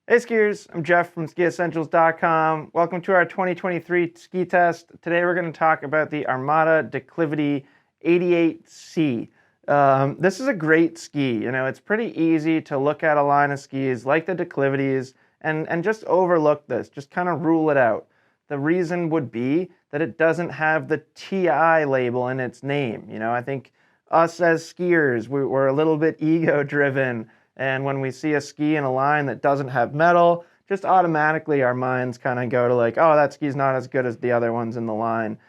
Hey skiers, I'm Jeff from skiessentials.com. Welcome to our 2023 ski test. Today we're going to talk about the Armada Declivity 88C. This is a great ski. It's pretty easy to look at a line of skis like the Declivities and just overlook this, just kind of rule it out. The reason would be that it doesn't have the TI label in its name. I think us as skiers, we're a little bit ego-driven. And when we see a ski in a line that doesn't have metal, just automatically our minds kind of go to like, oh, that ski's not as good as the other ones in the line.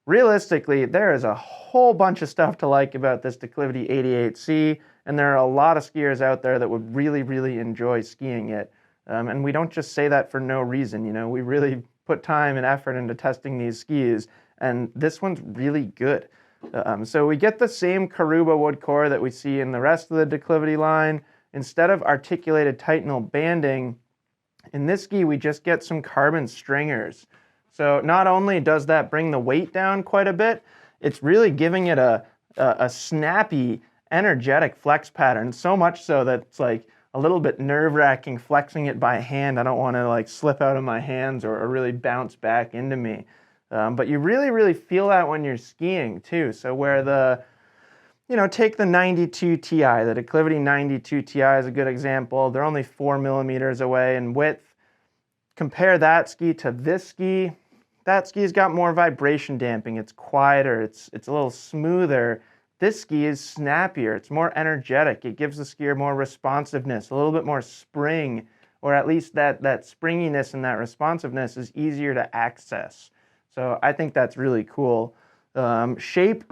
Realistically, there is a whole bunch of stuff to like about this Declivity 88C, and there are a lot of skiers out there that would really, really enjoy skiing it. And we don't just say that for no reason. We really put time and effort into testing these skis, and this one's really good. So we get the same Karuba wood core that we see in the rest of the Declivity line. Instead of articulated titanal banding, in this ski we just get some carbon stringers. So not only does that bring the weight down quite a bit, it's really giving it a snappy, energetic flex pattern, so much so that it's like a little bit nerve-wracking flexing it by hand. I don't want to like slip out of my hands or really bounce back into me. But you really, really feel that when you're skiing too. So where take the 92 Ti, the Declivity 92 Ti is a good example. They're only 4 millimeters away in width. Compare that ski to this ski. That ski's got more vibration damping. It's quieter, it's a little smoother. This ski is snappier, it's more energetic. It gives the skier more responsiveness, a little bit more spring, or at least that springiness and that responsiveness is easier to access. So I think that's really cool. Shape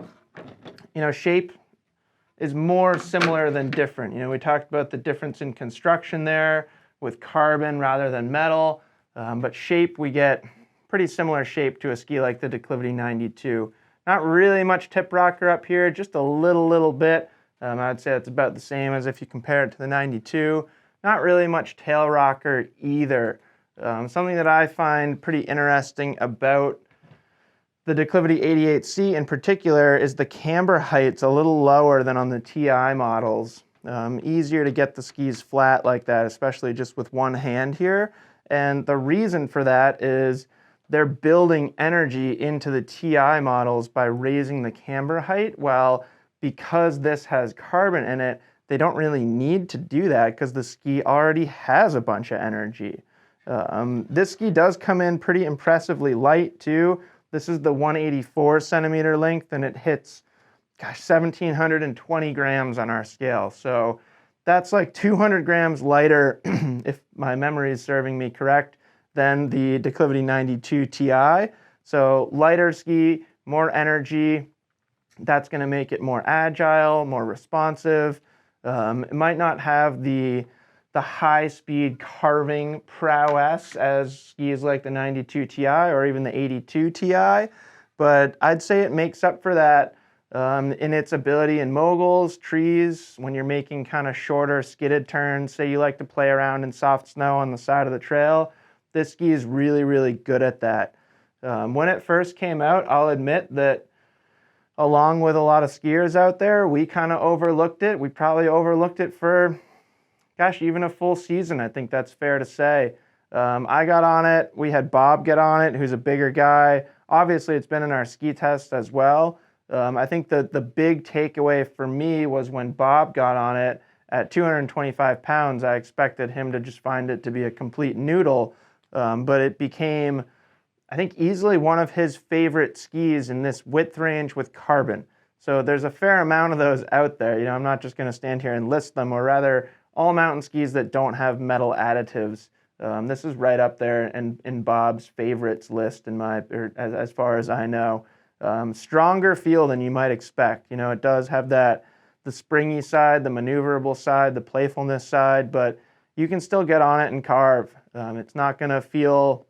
is more similar than different. We talked about the difference in construction there with carbon rather than metal, but shape, we get pretty similar shape to a ski like the Declivity 92. Not really much tip rocker up here, just a little bit. I'd say it's about the same as if you compare it to the 92. Not really much tail rocker either. Something that I find pretty interesting about the Declivity 88C in particular is the camber height's a little lower than on the TI models. Easier to get the skis flat like that, especially just with one hand here. And the reason for that is they're building energy into the TI models by raising the camber height, while because this has carbon in it, they don't really need to do that because the ski already has a bunch of energy. This ski does come in pretty impressively light too. This is the 184 centimeter length, and it hits, 1,720 grams on our scale. So that's like 200 grams lighter, if my memory is serving me correct, than the Declivity 92 Ti. So lighter ski, more energy. That's going to make it more agile, more responsive. It might not have the high-speed carving prowess as skis like the 92 Ti or even the 82 Ti, but I'd say it makes up for that in its ability in moguls, trees, when you're making kind of shorter skidded turns. Say you like to play around in soft snow on the side of the trail. This ski is really, really good at that. When it first came out, I'll admit that along with a lot of skiers out there, we kind of overlooked it. We probably overlooked it for even a full season. I think that's fair to say. I got on it. We had Bob get on it, who's a bigger guy. Obviously, it's been in our ski test as well. I think that the big takeaway for me was when Bob got on it at 225 pounds, I expected him to just find it to be a complete noodle, but it became, I think, easily one of his favorite skis in this width range with carbon. So there's a fair amount of those out there. I'm not just going to stand here and list them, or rather, all mountain skis that don't have metal additives. This is right up there in Bob's favorites list as far as I know. Stronger feel than you might expect. It does have the springy side, the maneuverable side, the playfulness side, but you can still get on it and carve. It's not going to feel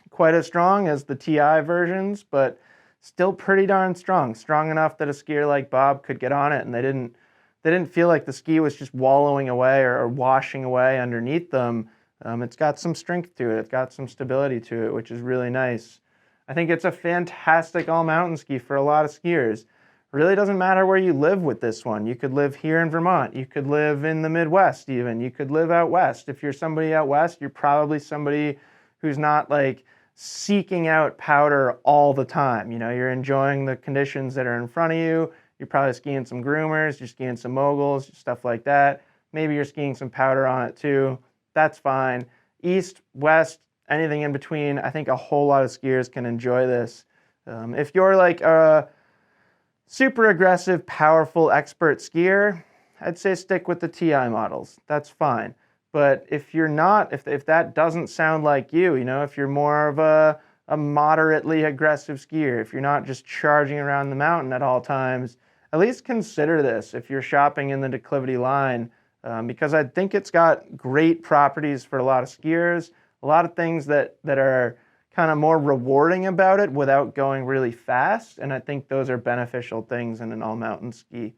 quite as strong as the TI versions, but still pretty darn strong. Strong enough that a skier like Bob could get on it and they didn't feel like the ski was just wallowing away or washing away underneath them. It's got some strength to it. It's got some stability to it, which is really nice. I think it's a fantastic all-mountain ski for a lot of skiers. Really doesn't matter where you live with this one. You could live here in Vermont. You could live in the Midwest even. You could live out west. If you're somebody out west, you're probably somebody who's not like seeking out powder all the time. You know, you're enjoying the conditions that are in front of you. You're probably skiing some groomers, you're skiing some moguls, stuff like that. Maybe you're skiing some powder on it too. That's fine. East, west, anything in between, I think a whole lot of skiers can enjoy this. If you're like a super aggressive, powerful, expert skier, I'd say stick with the TI models. That's fine. But if you're not, if that doesn't sound like you, you know, if you're more of a moderately aggressive skier, if you're not just charging around the mountain at all times, at least consider this if you're shopping in the Declivity line, because I think it's got great properties for a lot of skiers, a lot of things that are kind of more rewarding about it without going really fast, and I think those are beneficial things in an all-mountain ski.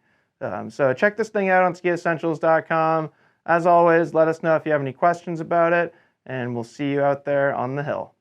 So check this thing out on skiessentials.com. As always, let us know if you have any questions about it, and we'll see you out there on the hill.